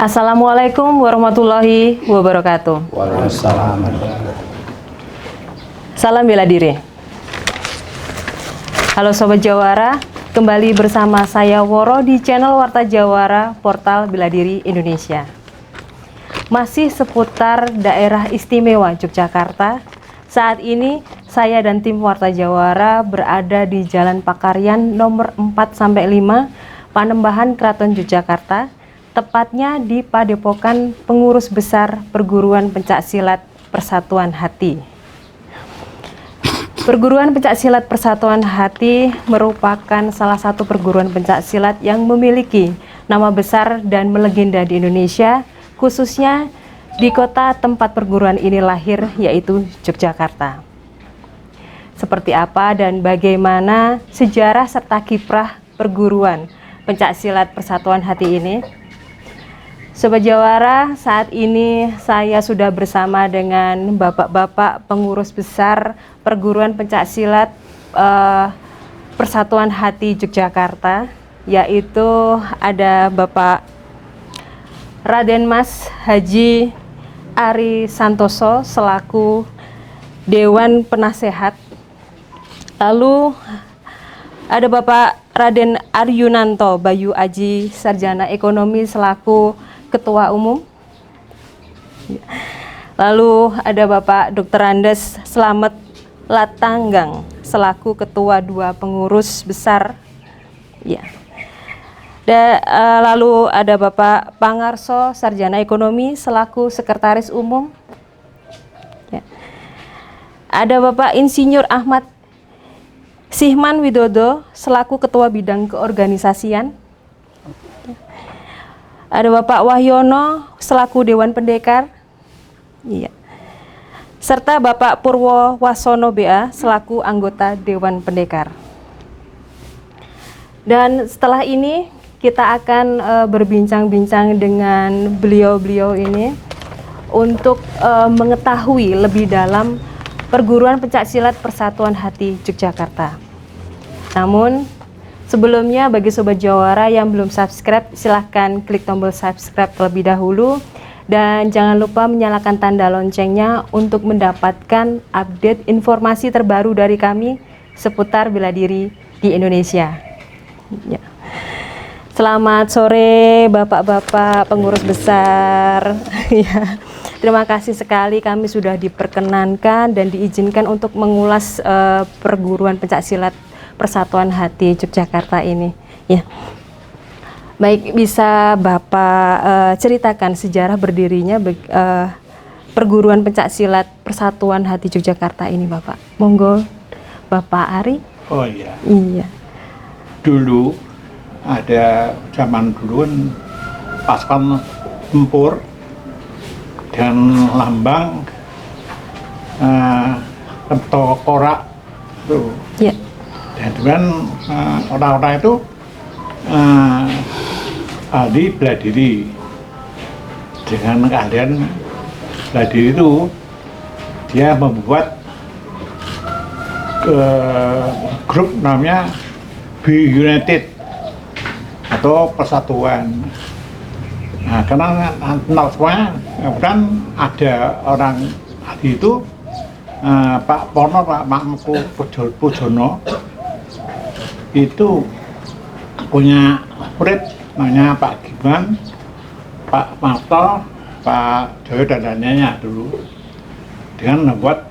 Assalamualaikum warahmatullahi wabarakatuh. Waalaikumsalam. Salam bela diri. Halo Sobat Jawara, kembali bersama saya Woro di channel Warta Jawara, Portal Bela Diri Indonesia. Masih seputar daerah istimewa Yogyakarta. Saat ini saya dan tim Warta Jawara berada di Jalan Pakaryan nomor 4-5, Panembahan Keraton Yogyakarta, tepatnya di Padepokan Pengurus Besar Perguruan Pencaksilat Persatuan Hati. Perguruan Pencaksilat Persatuan Hati merupakan salah satu perguruan pencaksilat yang memiliki nama besar dan melegenda di Indonesia, khususnya di kota tempat perguruan ini lahir, yaitu Yogyakarta. Seperti apa dan bagaimana sejarah serta kiprah perguruan Pencaksilat Persatuan Hati ini? Sobat Jawara, saat ini saya sudah bersama dengan bapak-bapak pengurus besar Perguruan Pencaksilat Persatuan Hati Yogyakarta, yaitu ada Bapak Raden Mas Haji Ari Santoso selaku Dewan Penasehat. Lalu ada Bapak Raden Aryunanto Bayu Aji Sarjana Ekonomi selaku Ketua Umum. Lalu ada Bapak Dr. Andes Slamet Latanggang selaku Ketua 2 Pengurus Besar. Ya. Lalu ada Bapak Pangarso Sarjana Ekonomi selaku Sekretaris Umum. Ya. Ada Bapak Insinyur Ahmad Sihman Widodo selaku Ketua Bidang Keorganisasian. Ada Bapak Wahyono selaku Dewan Pendekar. Iya. Serta Bapak Purwo Wasono BA selaku anggota Dewan Pendekar. Dan setelah ini kita akan berbincang-bincang dengan beliau-beliau ini untuk mengetahui lebih dalam Perguruan Pencaksilat Persatuan Hati Yogyakarta. Namun sebelumnya, bagi Sobat Jawara yang belum subscribe, silahkan klik tombol subscribe terlebih dahulu. Dan jangan lupa menyalakan tanda loncengnya untuk mendapatkan update informasi terbaru dari kami seputar bela diri di Indonesia. Ya. Selamat sore Bapak-Bapak pengurus besar. Ya. Terima kasih sekali kami sudah diperkenankan dan diizinkan untuk mengulas Perguruan Pencaksilat Persatuan Hati Yogyakarta ini. Ya. Baik, bisa Bapak ceritakan sejarah berdirinya Perguruan Pencaksilat Persatuan Hati Yogyakarta ini, Bapak? Monggo, Bapak Ari. Oh iya. Iya. Dulu ada zaman dulu kan pasukan tempur dan lambang korak tuh. Iya. Dan kemudian orang-orang itu ahli bela diri. Dengan keahlian bela diri itu dia membuat grup namanya Be United atau Persatuan. Nah, karena semuanya, kemudian ada orang ahli itu Pak Pono, Pak Makmuku Pujono itu punya murid namanya Pak Giman, Pak Marto, Pak Joyo dan lainnya dulu, dengan membuat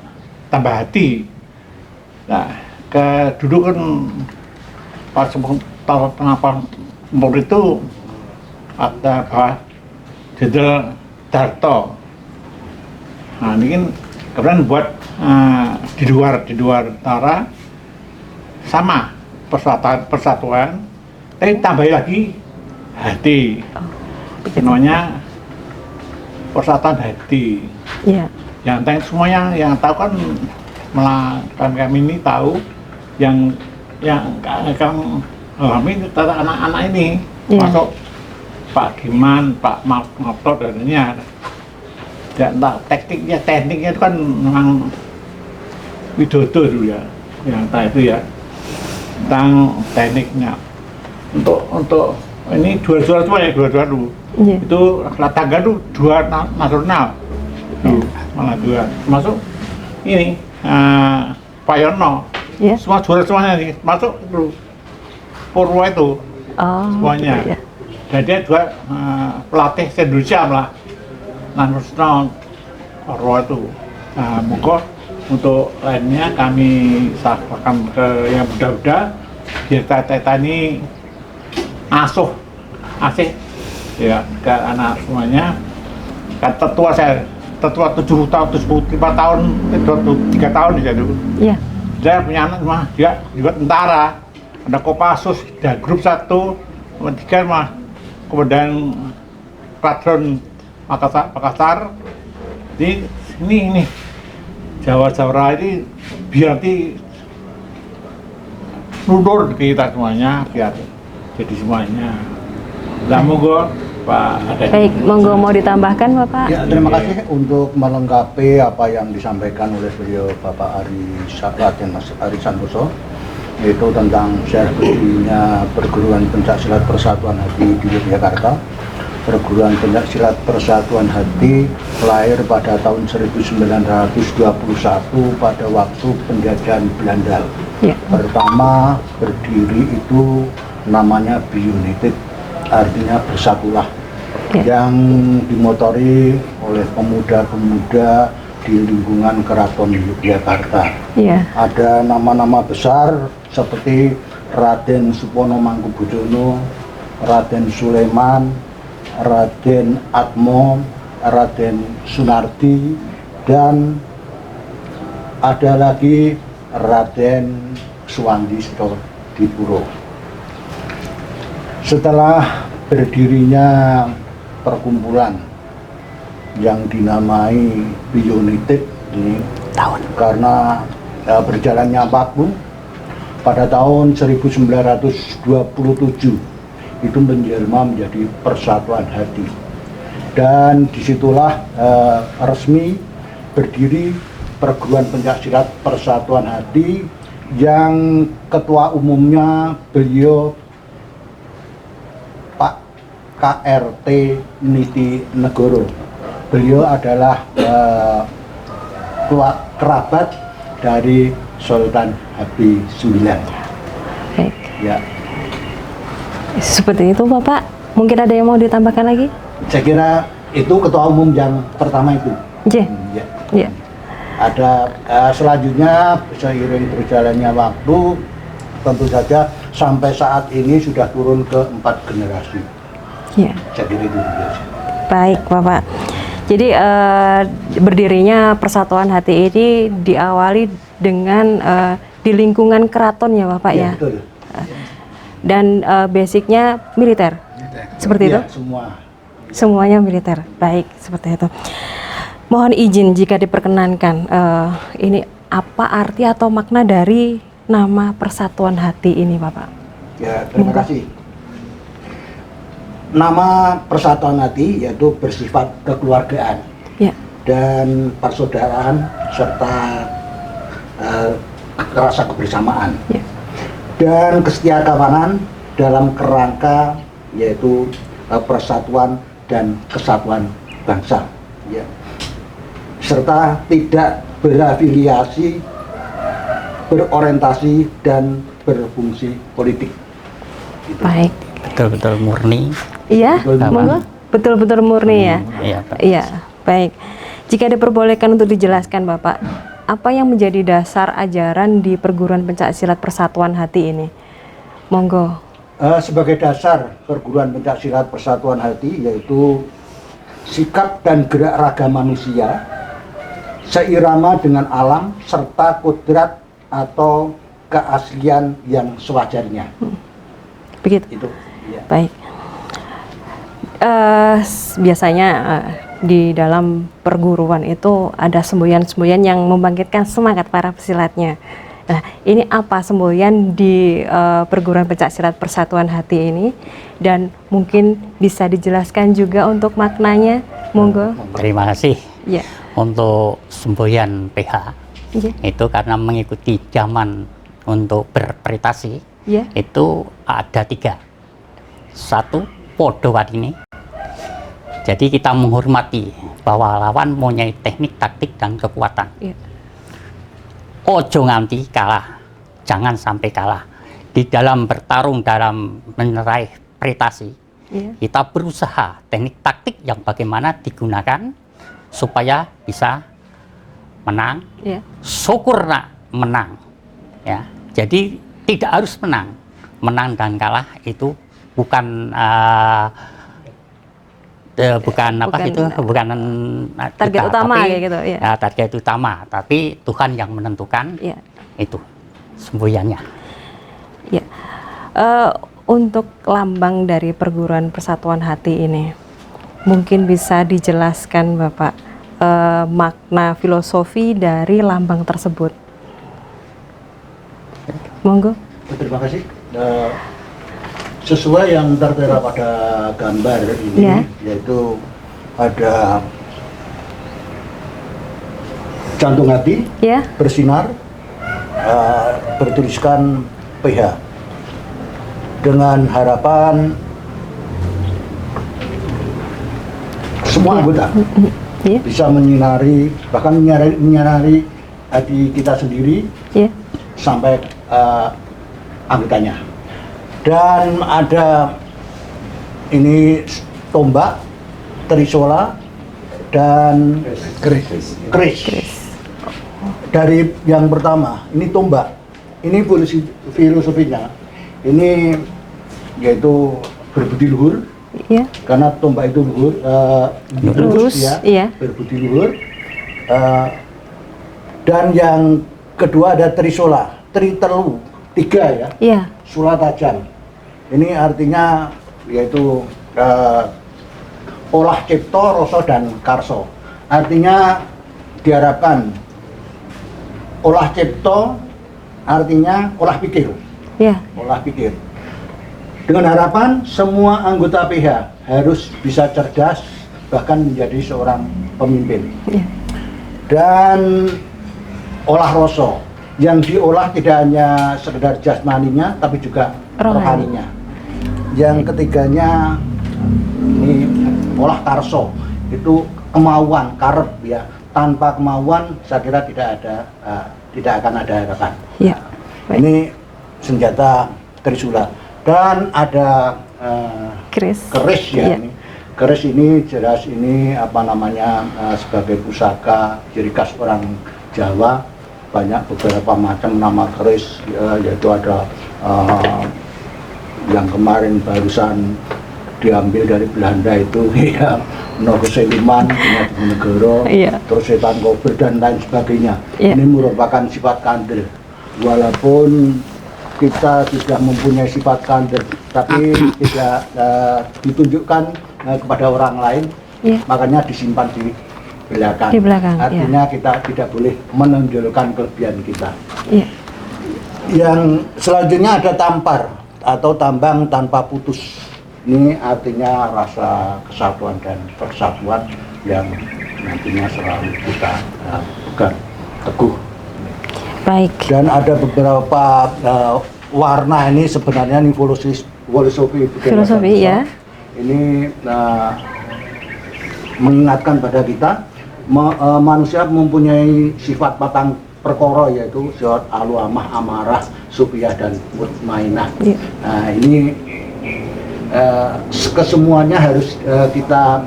tambah hati. Nah, dulu kan pas murid itu ada Pak Jenderal Darto. Nah, ini kan kemudian buat di luar tentara sama persatuan, tapi tambahin lagi hati, namanya Persatuan Hati. Iya. Yang semuanya yang tahu kan, malah kami ini tahu yang kami anak-anak ini, masuk Pak Giman, Pak Marto dan ini ada. Dan tekniknya itu kan memang Widodo dulu ya, yang tahu itu ya, tentang tekniknya. Untuk Ini juara-juara semua ya, juara-juara dulu. Iya. Itu tangga tuh 2 nasional. Tuh, malah 2. Masuk ini Pak Yono. Iya. Semua juara semuanya nih. Masuk itu Purwo itu Oh, semuanya. gitu ya. Dan dia juga pelatih se-Indonesia malah. Nasional Purwo itu. Nah, moga untuk lainnya kami serahkan ke yang muda-muda biar kita ini asih ya ke anak semuanya. Kan tetua saya, tetua 70 tahun, 75 tahun, 3 tahun di situ. Iya. Saya punya anak mah dia juga tentara, ada Kopassus, ada grup 1, nomor 3 mah kemudian Patron Makassar. Jadi ini Jawa ini biar nanti mundur kita semuanya biar jadi semuanya. Lah monggo Pak Aden. Baik, monggo mau ditambahkan Bapak? Ya, terima kasih untuk melengkapi apa yang disampaikan oleh beliau Bapak Ari Santoso, yaitu tentang sejarah berdirinya Perguruan Pencaksilat Persatuan Hati di Yogyakarta. Perguruan Pencaksilat Persatuan Hati lahir pada tahun 1921 pada waktu penjajahan Belanda. Ya. Pertama berdiri itu namanya United, artinya bersatulah, yang dimotori oleh pemuda-pemuda di lingkungan Keraton Yogyakarta. Iya. Ada nama-nama besar seperti Raden Supono Mangkubujono, Raden Sulaiman, Raden Atmo, Raden Sunardi, dan ada lagi Raden Suwandisto Dipuro. Setelah berdirinya perkumpulan yang dinamai United ini karena berjalannya waktu, pada tahun 1927 itu menjelma menjadi Persatuan Hati, dan disitulah resmi berdiri Perguruan Pencaksilat Persatuan Hati yang ketua umumnya beliau Pak KRT Niti Negoro. Beliau adalah kerabat dari Sultan Habib IX. Baik. Ya, Seperti itu Bapak. Mungkin ada yang mau ditambahkan lagi? saya kira itu ketua umum yang pertama itu. Iya. Ya. Iya. Ada selanjutnya seiring berjalannya waktu, tentu saja sampai saat ini sudah turun ke 4 generasi. Iya. Saya kira itu juga. Baik Bapak. Jadi berdirinya Persatuan Hati ini diawali dengan di lingkungan keraton ya Bapak ya. Betul. Dan basicnya militer. Seperti itu? Ya, semua. Semuanya militer. Baik, seperti itu. Mohon izin jika diperkenankan, ini apa arti atau makna dari nama Persatuan Hati ini, Bapak? Ya, terima kasih. Nama Persatuan Hati yaitu bersifat kekeluargaan Ya. dan persaudaraan serta rasa kebersamaan. Ya. Dan kesetiakawanan dalam kerangka yaitu persatuan dan kesatuan bangsa, ya, serta tidak berafiliasi, berorientasi dan berfungsi politik. Gitu. Baik. Betul-betul murni. Iya, Betul, monggo. Betul-betul murni ya. Iya, Pak. Iya, baik. Jika diperbolehkan untuk dijelaskan, Bapak, apa yang menjadi dasar ajaran di Perguruan Pencaksilat Persatuan Hati ini? Monggo. Sebagai dasar Perguruan Pencaksilat Persatuan Hati yaitu sikap dan gerak raga manusia seirama dengan alam serta kodrat atau keaslian yang sewajarnya. Begitu. Itu. Ya. Baik. Biasanya di dalam perguruan itu ada semboyan-semboyan yang membangkitkan semangat para pesilatnya. Nah, ini apa semboyan di Perguruan Pencaksilat Persatuan Hati ini, dan mungkin bisa dijelaskan juga untuk maknanya, monggo. Terima kasih. Ya. Untuk semboyan PH Ya. itu karena mengikuti zaman untuk berprestasi, Ya. itu ada 3. satu podo ini. Jadi kita menghormati bahwa lawan mempunyai teknik, taktik, dan kekuatan. Iya. Ojo nganti kalah, jangan sampai kalah. Di dalam bertarung, dalam meraih prestasi, Iya. kita berusaha teknik taktik yang bagaimana digunakan supaya bisa menang. Iya. Syukur nak menang, ya. Jadi tidak harus menang. Menang dan kalah itu bukan bukan target kita, utama tapi, kayak gitu, ya. target utama, tapi Tuhan yang menentukan Iya. itu semboyannya. Ya, untuk lambang dari perguruan Persatuan Hati ini, mungkin bisa dijelaskan Bapak makna filosofi dari lambang tersebut. Monggo. Terima kasih. Sesuai yang tertera pada gambar ini, Ya. yaitu ada jantung hati Ya, bersinar, bertuliskan PH, dengan harapan semua Ya. anggota ya, bisa menyinari, bahkan menyinari hati kita sendiri ya, sampai anggotanya. Dan ada ini tombak, trisola, dan keris. Dari yang pertama, ini tombak. Ini filosofinya. Ini yaitu berbudi luhur, ya, karena tombak itu luhur, Lurus, ya, iya. berbudi luhur. Dan yang kedua ada trisola, telu, 3 ya. ya, Sula tajam. Ini artinya yaitu olah cipto, rasa, dan karso. Artinya diharapkan olah cipto artinya olah pikir. ya, Olah pikir. Dengan harapan semua anggota PH harus bisa cerdas, bahkan menjadi seorang pemimpin. ya, Dan olah rasa, yang diolah tidak hanya sekedar jasmaninya, tapi juga Rohani. rohaninya. Yang ketiganya ini olah karso, itu kemauan, karep ya. Tanpa kemauan, saya kira tidak akan ada harapan. ya. Baik. Ini senjata trisula dan ada Keris. keris ya. Iya. Ini. Keris ini jelas ini apa namanya sebagai pusaka ciri khas orang Jawa. Banyak beberapa macam nama keris, yaitu ada yang kemarin barusan diambil dari Belanda itu ya, Nogo Seliman, Negoro, Iya. terus setan kober dan lain sebagainya. Iya. Ini merupakan sifat kandel. Walaupun kita sudah mempunyai sifat kandel, tapi tidak ditunjukkan kepada orang lain, Iya. makanya disimpan di belakang. Di belakang, Artinya kita tidak boleh menonjolkan kelebihan kita. Ya, Yang selanjutnya ada tampar atau tambang tanpa putus. Ini artinya rasa kesatuan dan persatuan yang nantinya selalu kita pegang teguh. baik. Dan ada beberapa warna ini sebenarnya ini filosofi budaya Filosofi, bangsa. ya. Ini mengingatkan pada kita manusia mempunyai sifat patang perkara, yaitu sifat aluamah, amarah, supiyah, dan mutmainah. Ya. Nah, ini kesemuanya harus kita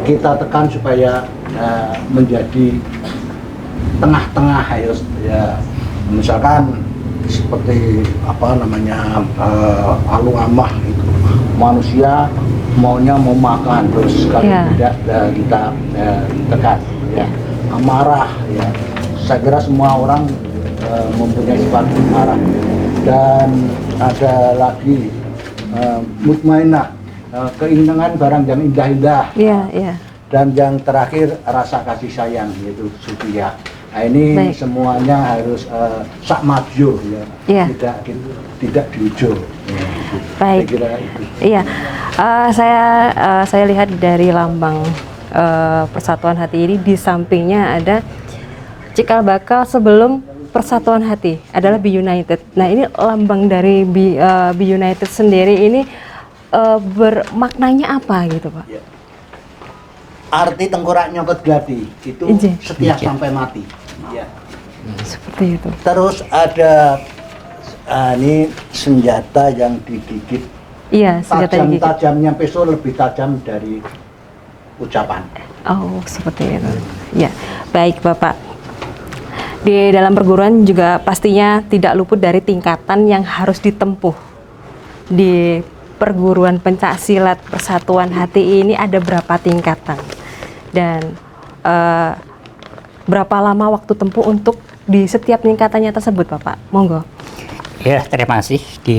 kita tekan supaya menjadi tengah-tengah ya. Misalkan seperti aluamah itu manusia maunya mau makan, terus kalau Ya. tidak kita tekan ya. Amarah ya, saya kira semua orang mempunyai sifat marah. Dan ada lagi mutmainah, keinginan barang yang indah-indah. Ya, ya. Dan yang terakhir rasa kasih sayang, yaitu supiyah. Nah, ini Baik. semuanya harus sak maju ya, Iya. tidak diujo. Ya, gitu. Baik. Saya kira itu. Iya, saya lihat dari lambang Persatuan Hati ini, di sampingnya ada cikal bakal sebelum Persatuan Hati adalah Be United. Nah, ini lambang dari Be United sendiri ini bermaknanya apa gitu, Pak? Ya. Arti tengkorak nyokot gladi itu Ije. setia sampai mati. Ya. Seperti itu. Terus ada ini senjata yang digigit. Iya, senjata gigit. Tajamnya pisau lebih tajam dari ucapan. Oh, seperti itu. Ya, baik Bapak. Di dalam perguruan juga pastinya tidak luput dari tingkatan yang harus ditempuh. Di perguruan pencaksilat Persatuan Hati ini ada berapa tingkatan? Dan berapa lama waktu tempuh untuk di setiap tingkatannya tersebut, Bapak? Monggo. Ya, terima kasih. Di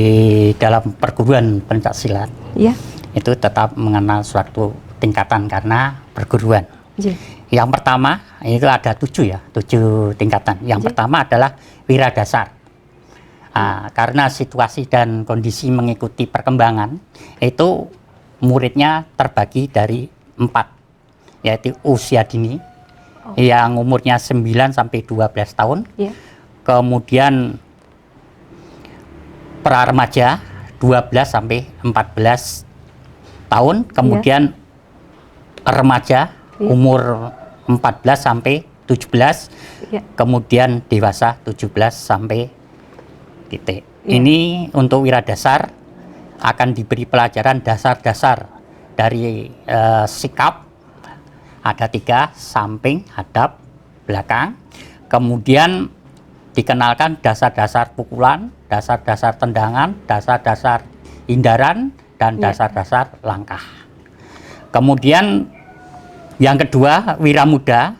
dalam perguruan pencaksilat Ya. itu tetap mengenal suatu tingkatan karena perguruan. Iya. Yang pertama itu ada 7 tingkatan. Yang pertama adalah wiradasar. Karena situasi dan kondisi mengikuti perkembangan itu muridnya terbagi dari 4, yaitu usia dini yang umurnya 9 sampai 12 tahun. Ya. Kemudian pra remaja 12 sampai 14 tahun, kemudian remaja umur 14 sampai 17, Ya. kemudian dewasa 17 sampai titik. Ya. Ini untuk wiradasar akan diberi pelajaran dasar-dasar dari sikap, ada 3, samping, hadap, belakang. Kemudian dikenalkan dasar-dasar pukulan, dasar-dasar tendangan, dasar-dasar hindaran, dan Ya. dasar-dasar langkah. Kemudian yang kedua, wiramuda.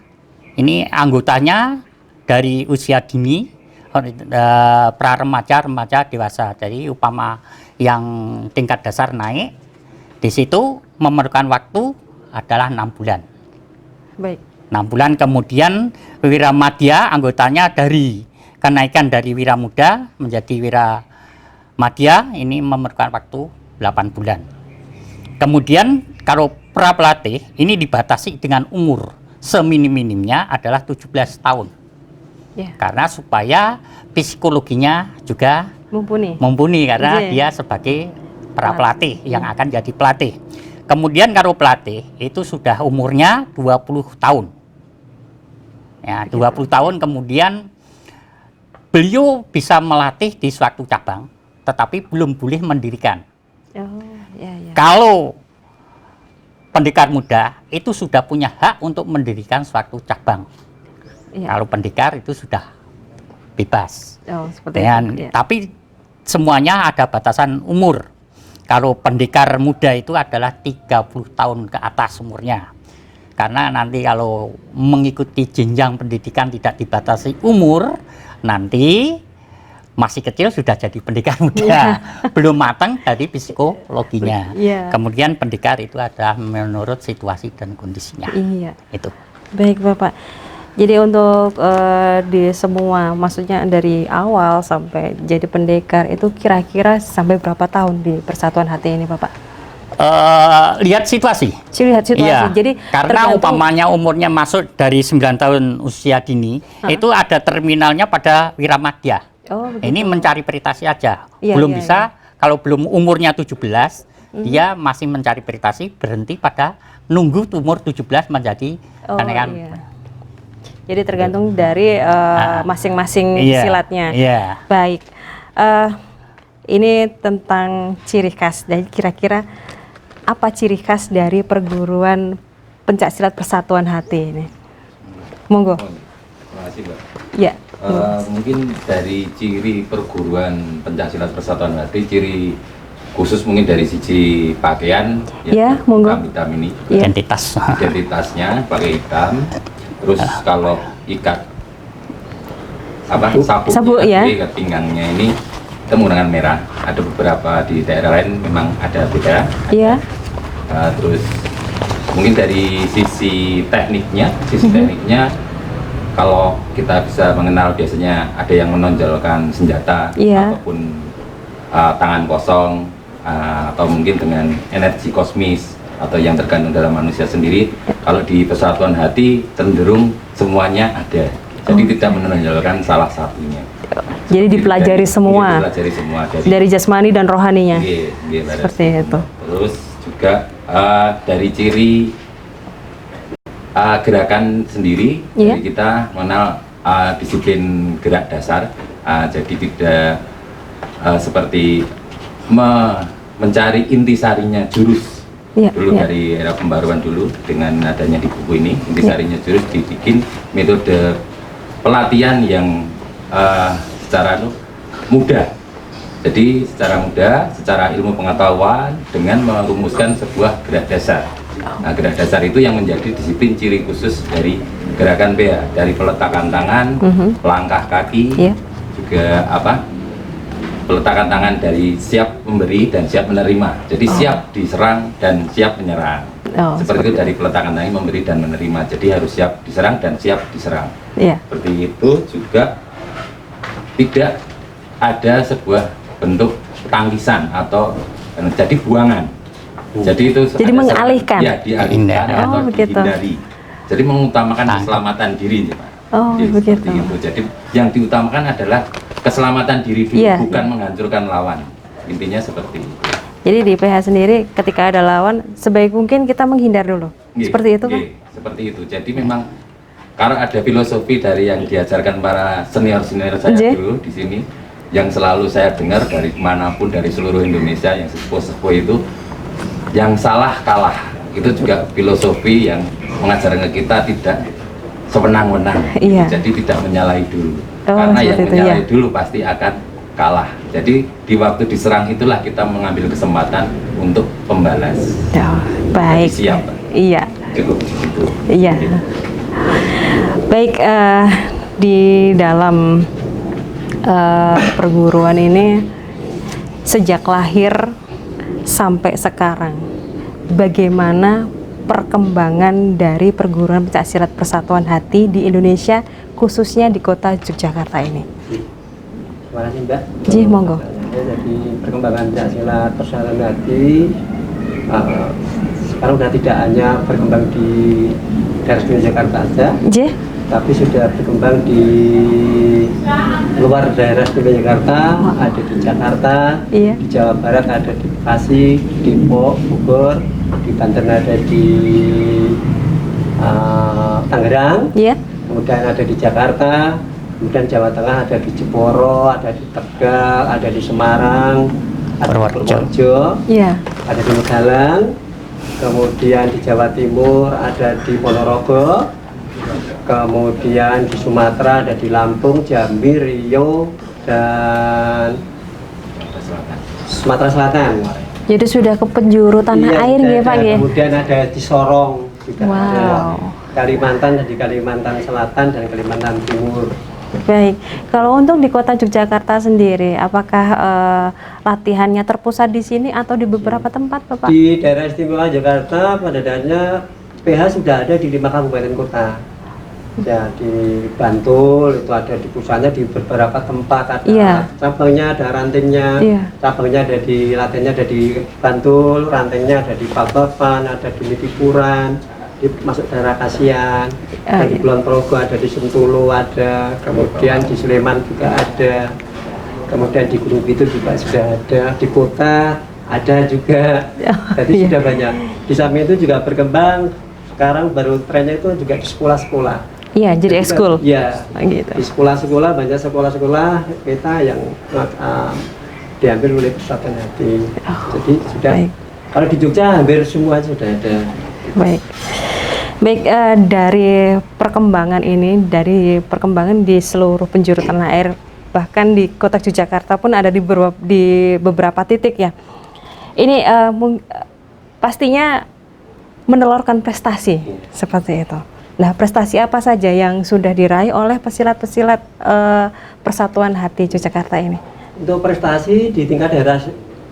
Ini anggotanya dari usia dini, pra remaja, remaja, dewasa. Jadi upama yang tingkat dasar naik, di situ memerlukan waktu adalah 6 bulan. Baik. 6 bulan kemudian wiramadya, anggotanya dari kenaikan dari wiramuda menjadi wiramadya, ini memerlukan waktu 8 bulan. Kemudian kalau prapelatih ini dibatasi dengan umur, seminim-minimnya adalah 17 tahun. Ya. Karena supaya psikologinya juga mumpuni karena Iya. dia sebagai prapelatih yang akan jadi pelatih. Kemudian kalau pelatih itu sudah umurnya 20 tahun. Ya, 20 tahun kemudian beliau bisa melatih di suatu cabang, tetapi belum boleh mendirikan. Oh, ya, ya. Kalau pendekar muda itu sudah punya hak untuk mendirikan suatu cabang. Ya. Kalau pendekar itu sudah bebas. Oh, seperti Dan, itu. Ya. tapi semuanya ada batasan umur. Kalau pendekar muda itu adalah 30 tahun ke atas umurnya. Karena nanti kalau mengikuti jenjang pendidikan tidak dibatasi umur, nanti masih kecil sudah jadi pendekar muda, belum matang dari psikologinya. Iya. Kemudian pendekar itu adalah menurut situasi dan kondisinya. Iya. Itu. Baik Bapak. Jadi untuk di semua, maksudnya dari awal sampai jadi pendekar itu kira-kira sampai berapa tahun di Persatuan Hati ini Bapak? Lihat situasi. Lihat situasi. Iya, Jadi karena tergantung- umpamanya umurnya masuk dari 9 tahun usia dini, itu ada terminalnya pada wiramadya. Oh, begitu. Ini mencari prestasi aja. Iya, Belum iya, bisa, kalau belum umurnya 17, dia masih mencari prestasi, berhenti pada nunggu umur 17 menjadi Oh, kenaikan. iya. Jadi tergantung dari masing-masing Iya, silatnya. iya. Baik. Ini tentang ciri khas. Dan kira-kira apa ciri khas dari perguruan pencaksilat Persatuan Hati ini? Monggo. Terima kasih, Mbak. Ya. Mungkin dari ciri perguruan pencaksilat Persatuan Hati, ciri khusus mungkin dari sisi pakaian, Ya, monggo. hitam ini, Iya. Identitas. identitasnya pakai hitam. Terus kalau ikat Sabuk, ya. ikat pinggangnya ini kita menggunakan merah. Ada beberapa di daerah lain memang ada beda. Iya. Terus mungkin dari sisi tekniknya, kalau kita bisa mengenal biasanya ada yang menonjolkan senjata Iya. ataupun tangan kosong atau mungkin dengan energi kosmis atau yang tergantung dalam manusia sendiri. Kalau di Persatuan Hati cenderung semuanya ada. Jadi tidak menonjolkan salah satunya. Jadi dipelajari semua. Dipelajari semua Dari jasmani dan rohaninya. Iya, iya, Seperti itu. Terus juga dari ciri gerakan sendiri, Iya. jadi kita mengenal disiplin gerak dasar. Jadi tidak seperti mencari intisarinya jurus. Iya, Dulu iya. dari era pembaruan dulu, dengan adanya di buku ini intisarinya jurus dibikin metode pelatihan yang secara mudah. Jadi secara mudah, secara ilmu pengetahuan dengan merumuskan sebuah gerak dasar. Nah, gerak dasar itu yang menjadi disiplin ciri khusus dari gerakan PA, dari peletakan tangan, langkah kaki, Iya. juga peletakan tangan dari siap memberi dan siap menerima. Jadi siap diserang dan siap menyerang. Oh, Seperti itu, dari peletakan tangan memberi dan menerima. Jadi harus siap diserang dan siap diserang. Iya. Seperti itu juga tidak ada sebuah bentuk tangkisan atau jadi buangan. Jadi itu Jadi ada mengalihkan. Ya, dialihkan Oh, atau begitu. dihindari. Jadi mengutamakan Tangkap. keselamatan diri, Pak. Oh, Jadi begitu. seperti itu. Jadi yang diutamakan adalah keselamatan diri dulu, Iya. bukan menghancurkan lawan. Intinya seperti itu. Jadi di PH sendiri ketika ada lawan sebaik mungkin kita menghindar dulu. Nggih, Seperti itu kan? nggih, seperti itu. Jadi memang karena ada filosofi dari yang diajarkan para senior-senior saya Nggih. dulu di sini, yang selalu saya dengar dari manapun, dari seluruh Indonesia, yang sepuh-sepuh itu, yang salah kalah. Itu juga filosofi yang mengajarkan ke kita tidak sewenang-wenang. Iya. Jadi tidak menyalahi dulu. Oh, Karena yang seperti itu, menyalahi ya. dulu pasti akan kalah. Jadi di waktu diserang itulah kita mengambil kesempatan untuk pembalas. Ya, baik. Jadi siap. Iya. Cukup di situ. Iya. Baik, di dalam perguruan ini sejak lahir sampai sekarang, bagaimana perkembangan dari perguruan pencaksilat Persatuan Hati di Indonesia, khususnya di kota Yogyakarta ini? Terima kasih Mbak. Ji, monggo. Jadi perkembangan pencaksilat Persatuan Hati sekarang sudah tidak hanya berkembang di daerah istimewa Jakarta saja, Ji? tapi sudah berkembang di luar daerah istimewa Jakarta, ada di Jakarta, Iya. di Jawa Barat ada di Bekasi, Depok, Bogor, di Banten ada di Tangerang, Iya. kemudian ada di Jakarta, kemudian Jawa Tengah ada di Jeporo, ada di Tegal, ada di Semarang, ada di Purworejo. Purworejo, Iya. ada di Megalang, kemudian di Jawa Timur ada di Ponorogo, kemudian di Sumatera ada di Lampung, Jambi, Riau, dan Sumatera Selatan. Jadi sudah ke penjuru tanah Iya, air sudah ya Pak ada. ya? Kemudian ada di Sorong juga Wow. ada. Kalimantan ada di Kalimantan Selatan dan Kalimantan Timur. Baik, kalau untuk di kota Yogyakarta sendiri, apakah latihannya terpusat di sini atau di beberapa tempat, Bapak? Di daerah istimewa Jakarta pada dasarnya PH sudah ada di 5 kabupaten kota. Ya, di Bantul itu ada di pusatnya di beberapa tempat, ada Iya. cabangnya, ada rantingnya. Iya. Cabangnya ada di latihannya ada di Bantul, rantingnya ada di Babakan, ada di Mitipuran, di masuk daerah Kasian, ada di Iya. Kulon Progo, ada di Sentulu ada, kemudian di Sleman juga ada, kemudian di Gunung Kidul juga sudah ada, di kota ada juga. Jadi Iya. sudah banyak. Di samping itu juga berkembang. Sekarang baru trennya itu juga di sekolah-sekolah. Iya, jadi ekskul. Iya. Gitu. Di sekolah-sekolah banyak sekolah-sekolah kita yang diambil oleh Persatuan Hati. Jadi sudah. baik. Kalau di Jogja hampir semua sudah ada. Baik. Baik, dari perkembangan ini, dari perkembangan di seluruh penjuru tanah air, bahkan di kota Yogyakarta pun ada di beberapa titik ya. Ini pastinya menelurkan prestasi seperti itu. Nah, prestasi apa saja yang sudah diraih oleh pesilat-pesilat Persatuan Hati Yogyakarta ini? Untuk prestasi di tingkat daerah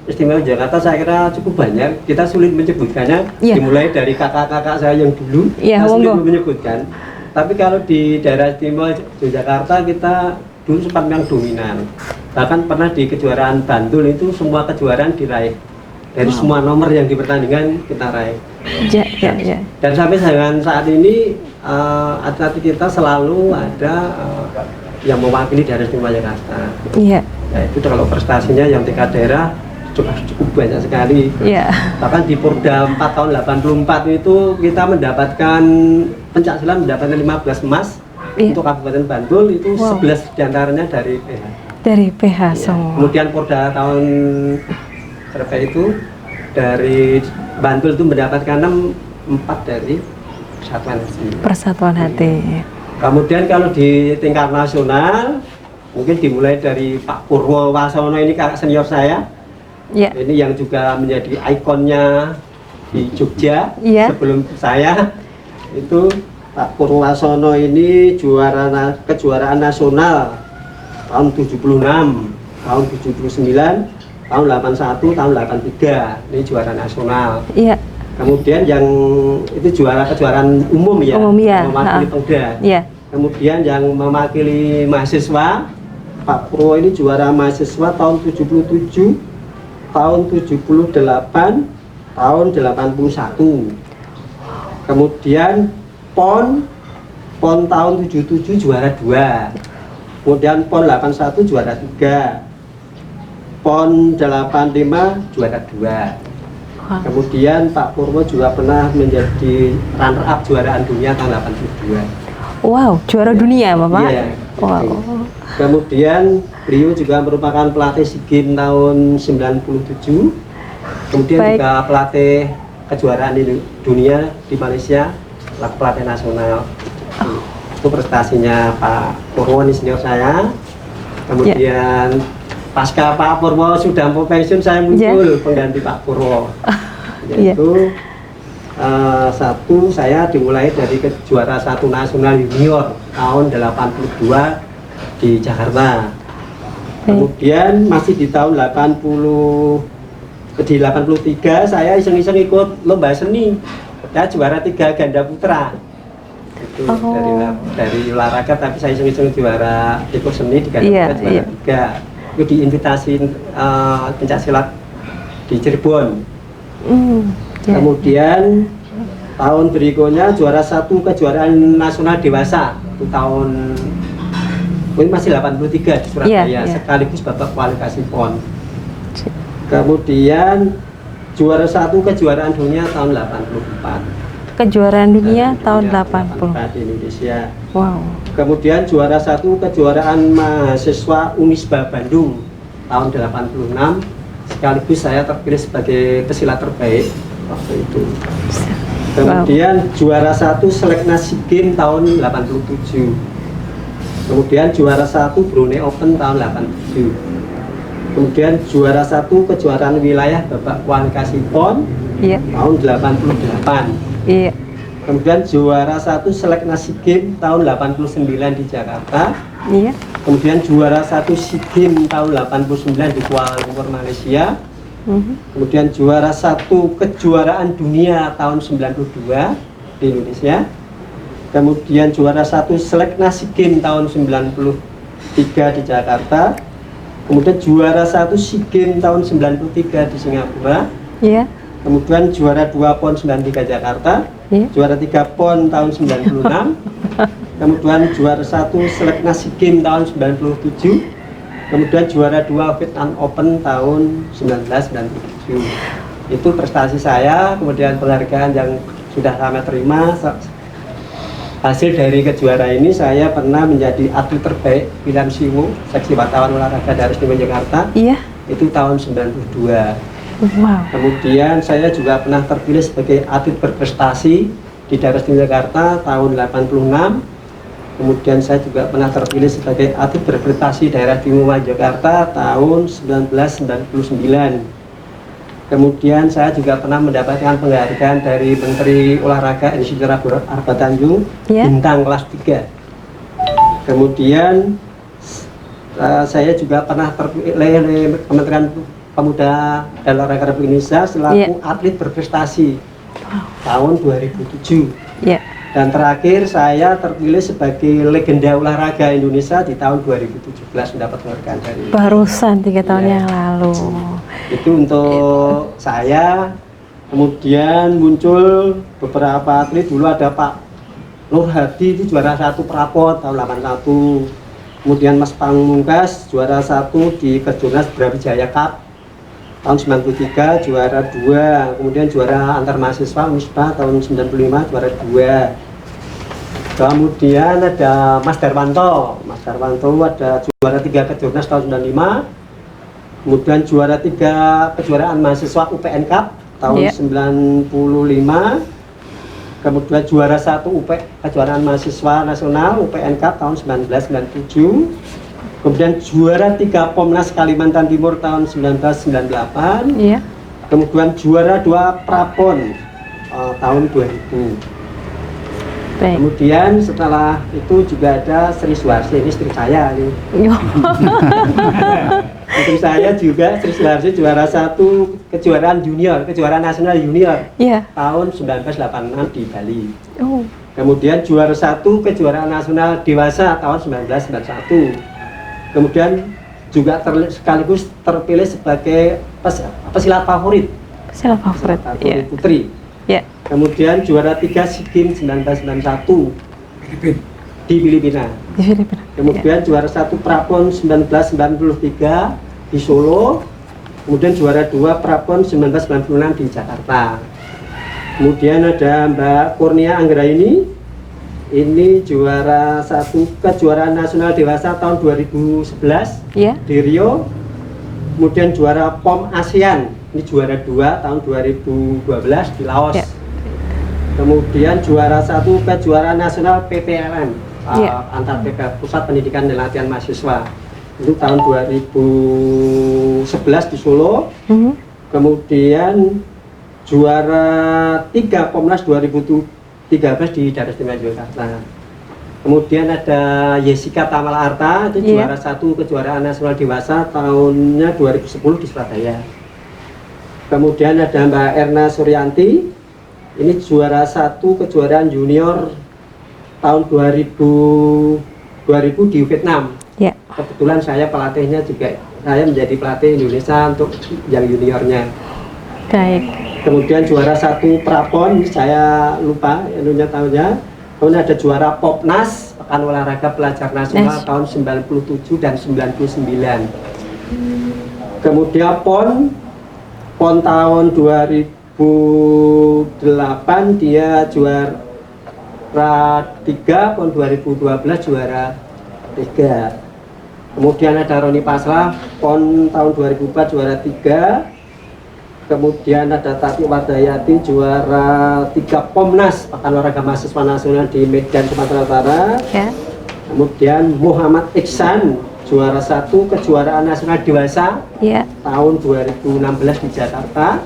istimewa Jakarta saya kira cukup banyak. Kita sulit menyebutkannya. Iya. Dimulai dari kakak-kakak saya yang dulu, Iya, kita sulit monggo. menyebutkan. Tapi kalau di daerah istimewa Yogyakarta kita dulu sempat yang dominan. Bahkan pernah di kejuaraan Bantul itu semua kejuaraan diraih. Dari semua nomor yang dipertandingkan kita raih. Ya. Dan sampai dengan saat ini atlet kita selalu ada yang mewakili daerah istimewa Yogyakarta. Iya. Ya, itu kalau prestasinya yang tingkat daerah cukup banyak sekali. Iya. Bahkan di Porda 4 tahun 84 itu kita mendapatkan pencaksilat mendapatkan 15 emas. Iya. Untuk Kabupaten Bantul itu Wow. 11 diantaranya dari PH. Dari PH Ya. semua. Kemudian Porda tahun berapa itu dari Bantul itu mendapatkan 4 dari Persatuan Hati. Persatuan Hati. Kemudian kalau di tingkat nasional mungkin dimulai dari Pak Purwo Wasono, ini kakak senior saya. Iya. Ini yang juga menjadi ikonnya di Jogja. Iya. Sebelum saya itu Pak Purwasono ini kejuaraan nasional tahun 76, tahun 79, tahun 81, tahun 83. Ini juara nasional. Iya. Kemudian yang itu kejuaraan umum ya, Umum, ya. mewakili Ha. Pemda. Iya. Kemudian yang mewakili mahasiswa, Pak Purwo ini juara mahasiswa tahun 77, tahun 78, tahun 81. Kemudian PON tahun 77 juara 2. Kemudian PON 81 juara 3. PON 85 juara 2. Wah. Kemudian Pak Purwo juga pernah menjadi runner up juaraan dunia tahun 82. Wow, juara dunia, Bapak. Iya. Wow. Kemudian beliau juga merupakan pelatih SEA Games tahun 97. Kemudian Baik. juga pelatih kejuaraan di dunia di Malaysia, pelatih nasional. Itu prestasinya Pak Purwo, ini senior saya. Kemudian pasca Pak Purwo sudah mau pensiun, saya muncul pengganti Pak Purwo. Yaitu saya dimulai dari juara 1 nasional junior tahun 82 di Jakarta. Kemudian masih di tahun 83 saya iseng-iseng ikut lomba seni. Saya juara 3 ganda putra. Itu dari olahraga, tapi saya iseng-iseng juara ikut seni di ganda putra juara 3. Itu diinvitasi pencaksilat di Cirebon. Kemudian tahun berikutnya juara 1 kejuaraan nasional dewasa itu tahun ini masih 83 di Surabaya, sekaligus babak kualifikasi PON. Kemudian juara 1 kejuaraan dunia tahun 84. Kejuaraan dunia tahun 84 di Indonesia. Wow. Kemudian juara 1 kejuaraan mahasiswa Unisba Bandung tahun 86. Sekaligus saya terpilih sebagai pesilat terbaik waktu itu. Kemudian juara 1 Seleknas SEA Games tahun 87. Kemudian juara 1 Brunei Open tahun 87. Kemudian juara 1 kejuaraan wilayah babak kualifikasi PON tahun 88. Iya. Kemudian juara 1 Seleknas SEA Games tahun 89 di Jakarta. Iya. Kemudian juara 1 SEA Games tahun 89 di Kuala Lumpur, Malaysia. Kemudian juara 1 kejuaraan dunia tahun 92 di Indonesia. Kemudian juara 1 Seleknas SEA Games tahun 93 di Jakarta. Kemudian juara 1 SEA Games tahun 93 di Singapura. Iya. Kemudian juara 2 PON 93 Jakarta. Juara 3 PON tahun 96. Kemudian juara 1 Seleknas SEA Games tahun 97. Kemudian juara 2 Vietnam Open tahun 1997. Itu prestasi saya. Kemudian penghargaan yang sudah saya terima. Hasil dari kejuaraan ini saya pernah menjadi atlet terbaik pilihan SIWO, Seksi Wartawan Olahraga Daerah Istimewa Yogyakarta. Iya. Itu tahun 92. Wow. Kemudian saya juga pernah terpilih sebagai atlet berprestasi di Daerah Istimewa Yogyakarta tahun 86. Kemudian saya juga pernah terpilih sebagai atlet berprestasi Daerah Istimewa Yogyakarta tahun 1999. Kemudian saya juga pernah mendapatkan penghargaan dari Menteri Olahraga Insinyur Arba Tanjung, bintang kelas 3. Kemudian saya juga pernah terpilih oleh Kementerian Pemuda dan Olahraga Republik Indonesia selaku atlet berprestasi tahun 2007. Dan terakhir saya terpilih sebagai legenda olahraga Indonesia di tahun 2017, mendapat penghargaan dari barusan 3 tahun yang lalu. Itu untuk saya. Kemudian muncul beberapa atlet, dulu ada Pak Nur Hadi itu juara 1 Prapon tahun 81. Kemudian Mas Pamungkas juara 1 di Kejurnas Brawijaya Cup tahun 93, juara 2. Kemudian juara antar mahasiswa Misbah tahun 95, juara 2. Kemudian ada Mas Darwanto ada juara 3 Kejurnas tahun 95. Kemudian juara 3 kejuaraan mahasiswa UPN Cup tahun 95. Kemudian juara 1 kejuaraan mahasiswa nasional UPN Cup tahun 1997. Kemudian juara 3 Pomnas Kalimantan Timur tahun 1998. Iya. Kemudian juara 2 Prapon tahun 2000. Baik. Kemudian setelah itu juga ada Sri Suharsi, ini istri saya ini. Istri saya juga Sri Suharsi juara 1 kejuaraan junior, kejuaraan nasional junior Iya. tahun 1986 di Bali. Oh. Kemudian juara 1 kejuaraan nasional dewasa tahun 1991. Kemudian juga sekaligus terpilih sebagai pesilat favorit. Pesilat favorit. Iya. Putri. Iya. Kemudian juara 3 SEA Games 1991 di Filipina. Di Filipina. Kemudian juara 1 Prapon 1993 di Solo. Kemudian juara 2 Prapon 1996 di Jakarta. Kemudian ada Mbak Kurnia Anggraini. Ini juara 1 kejuaraan nasional dewasa tahun 2011 Iya. di Rio. Kemudian juara POM ASEAN. Ini juara 2 tahun 2012 di Laos. Ya. Kemudian juara 1 kejuaraan nasional PPLN Ya. antar PPL Pusat Pendidikan dan Latihan Mahasiswa. Itu tahun 2011 di Solo. Mhm. Kemudian juara 3 Pomnas 2013 di Daerah Istimewa Yogyakarta. Kemudian ada Jessica Tamala Arta, itu Iya. juara 1 kejuaraan nasional dewasa tahunnya 2010 di Surabaya. Kemudian ada Mbak Erna Suryanti, ini juara 1 kejuaraan junior tahun 2000 di Vietnam. Ya. Kebetulan saya pelatihnya juga, saya menjadi pelatih Indonesia untuk yang juniornya. Baik. Kemudian juara 1 Prapon, saya lupa anunya tahunnya. Kemudian ada juara Popnas, Pekan Olahraga Pelajar Nasional tahun 97 dan 99. Kemudian PON tahun 2008 dia juara 3, PON 2012 juara 3. Kemudian ada Roni Pasrah, PON tahun 2004 juara 3. Kemudian ada Tati Wardayati juara 3 Pomnas Pekan Olahraga Mahasiswa Nasional di Medan, Sumatera Utara. Ya. Kemudian Muhammad Iksan juara 1 kejuaraan nasional dewasa Ya. tahun 2016 di Jakarta.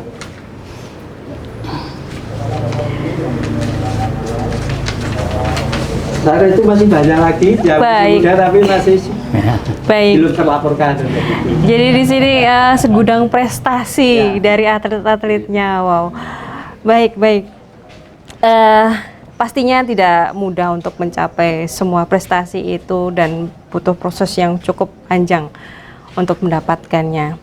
Saya itu masih banyak lagi yang Baik. muda tapi masih Baik. belum terlaporkan. Jadi di sini segudang prestasi Ya. dari atlet-atletnya. Wow. Baik, baik. Pastinya tidak mudah untuk mencapai semua prestasi itu dan butuh proses yang cukup panjang untuk mendapatkannya.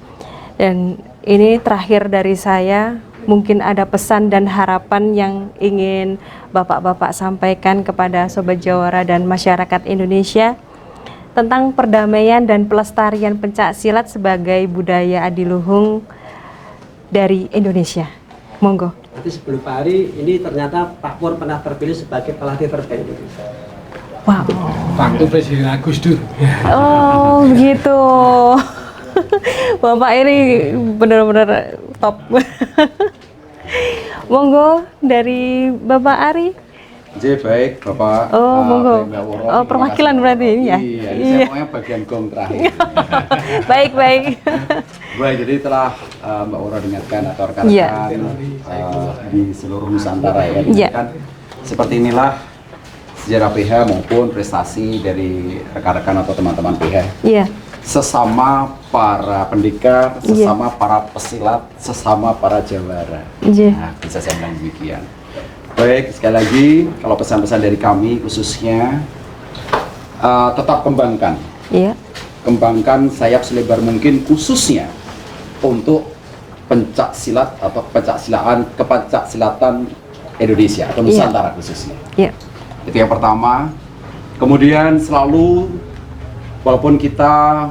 Dan ini terakhir dari saya, mungkin ada pesan dan harapan yang ingin Bapak-bapak sampaikan kepada Sobat Jawara dan masyarakat Indonesia tentang perdamaian dan pelestarian pencak silat sebagai budaya adiluhung dari Indonesia. Monggo. Nanti sebelum Pak Ari, ini ternyata Pak Pur pernah terpilih sebagai pelatih terbaik Indonesia. Wow. Waktu Presiden Agus Dur. Oh, begitu. Bapak ini benar-benar top. Monggo dari Bapak Ari. Baik, Bapak. Oh, monggo. Mbak Woro, Oh, terima perwakilan kasih. berarti ini ya? Iya, ini Iya. saya pokoknya bagian gong terakhir. Baik, baik. Baik, jadi telah Mbak Woro dengarkan atau rekan-rekan Iya. di seluruh Nusantara ya. Iya. Kan seperti inilah sejarah PH maupun prestasi dari rekan-rekan atau teman-teman PH. Iya. Sesama para pendekar, Iya. sesama para pesilat, sesama para jawara. Iya. Nah, bisa saya bilang demikian. Baik, sekali lagi kalau pesan-pesan dari kami khususnya tetap kembangkan. Iya. Kembangkan sayap selebar mungkin khususnya untuk pencak silat atau kepencaksilatan Indonesia atau Nusantara khususnya. Iya. Itu yang pertama. Kemudian selalu walaupun kita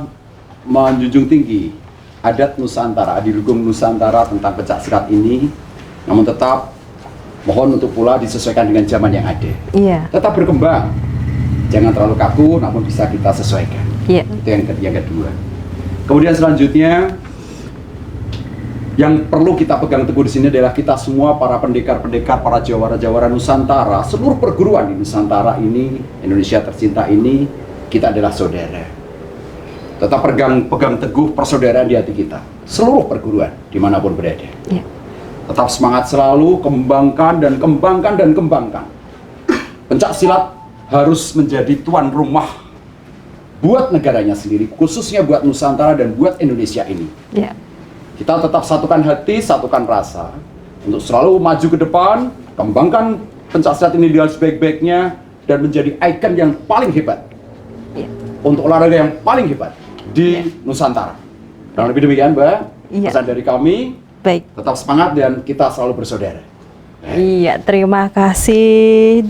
menjunjung tinggi adat Nusantara, adi hukum Nusantara tentang pencak silat ini, namun tetap mohon untuk pula disesuaikan dengan zaman yang ada. Iya. Tetap berkembang, jangan terlalu kaku, namun bisa kita sesuaikan. Iya. Itu yang kedua. Kemudian selanjutnya, yang perlu kita pegang teguh di sini adalah kita semua para pendekar-pendekar, para jawara-jawara Nusantara, seluruh perguruan di Nusantara ini, Indonesia tercinta ini, kita adalah saudara. Tetap pegang teguh persaudaraan di hati kita, seluruh perguruan dimanapun berada. Iya. Tetap semangat selalu, kembangkan. Pencak silat harus menjadi tuan rumah buat negaranya sendiri, khususnya buat Nusantara dan buat Indonesia ini. Iya. Kita tetap satukan hati, satukan rasa untuk selalu maju ke depan, kembangkan pencak silat ini dengan sebaik-baiknya dan menjadi ikon yang paling hebat. Iya. Untuk olahraga yang paling hebat di Nusantara. Dan lebih demikian, Mbak, Iya. pesan dari kami, Baik. tetap semangat dan kita selalu bersaudara. Iya, terima kasih.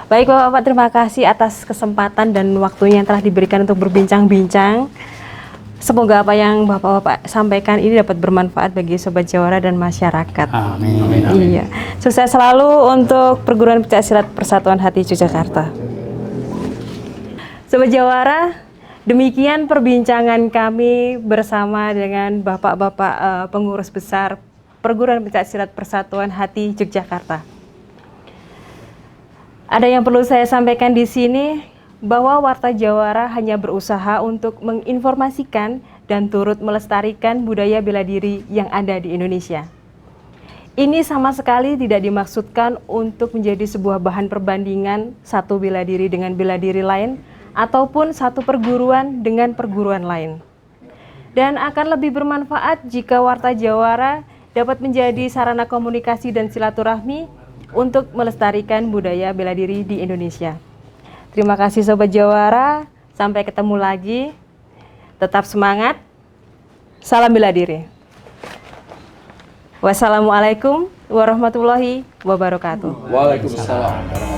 Baik Bapak-Bapak, terima kasih atas kesempatan dan waktunya yang telah diberikan untuk berbincang-bincang. Semoga apa yang Bapak-Bapak sampaikan ini dapat bermanfaat bagi Sobat Jawara dan masyarakat. Amin. Iya. Sukses selalu untuk Perguruan Pencaksilat Persatuan Hati Yogyakarta. Sobat Jawara, demikian perbincangan kami bersama dengan Bapak-Bapak pengurus besar Perguruan Pencaksilat Persatuan Hati Yogyakarta. Ada yang perlu saya sampaikan di sini, bahwa Warta Jawara hanya berusaha untuk menginformasikan dan turut melestarikan budaya bela diri yang ada di Indonesia. Ini sama sekali tidak dimaksudkan untuk menjadi sebuah bahan perbandingan satu bela diri dengan bela diri lain, ataupun satu perguruan dengan perguruan lain. Dan akan lebih bermanfaat jika Warta Jawara dapat menjadi sarana komunikasi dan silaturahmi untuk melestarikan budaya bela diri di Indonesia. Terima kasih Sobat Jawara, sampai ketemu lagi. Tetap semangat. Salam bela diri. Wassalamualaikum warahmatullahi wabarakatuh. Waalaikumsalam.